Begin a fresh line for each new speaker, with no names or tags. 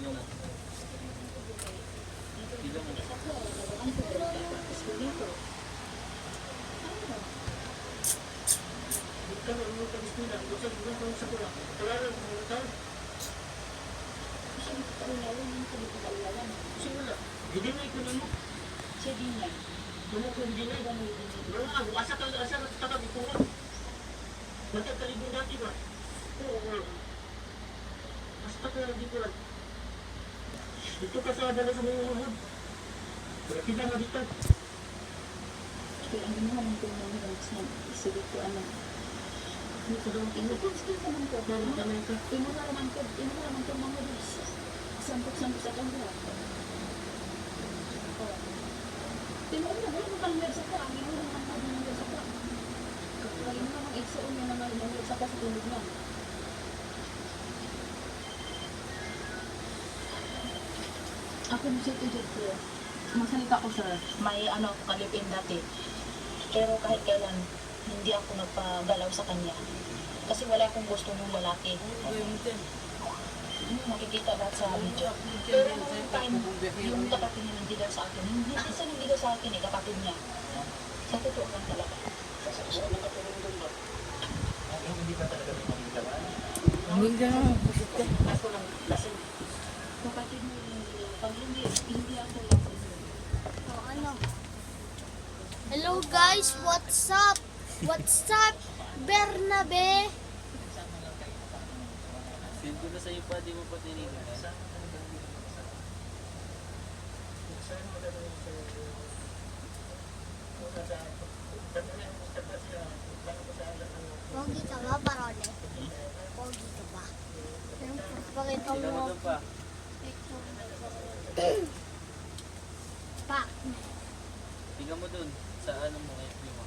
Tingnan mo. Tingnan mo.
Hindi na ikunin mo.
Siya din yan.
Tumukong din na. Asa ka taga-ipungan. Magkakalibong dati ba? Oo. Asa ka dito lang. Dito ka sa dala sa mga uhod. Kita nga dito.
Kaya ang ginawa ng mga sige ko ano.
Dito daw.
Sige ko naman ko.
Kamay ka.
Imo na naman ko mga dus. Sampok-sampok sa kanila. Imo na wala mo kang sa ka. Imo na kang mga sa ka. Kaya mo namang igsoon niya naman sa ka sa tulog na. Ako dito dito. Magsalita ko sir. May ano ako kalipin dati. Pero kahit kailan hindi ako nagpagalaw sa kanya. Kasi wala akong gusto ng lalaki. Makikita lahat sa video. Pero nung time, yung kapatid niya nandigal sa akin, hindi kasi nandigal sa akin kapatid niya. Sa totoo lang talaga.
Hindi ka talaga may mamiglawan.
Hindi ka naman.
Ako lang lasing.
Kapatid mo yung pag hindi ako lang.
Oh, ano? Hello guys, what's up? What's up, Bernabe?
Send ko na sa'yo pa, di mo pa tinignan.
Pogi ka ba, Parole? Pogi ka ba? Pakita
Tingnan mo
mo.
doon pa.
Pa.
Tingnan mo doon. Sa ano mo, FB mo.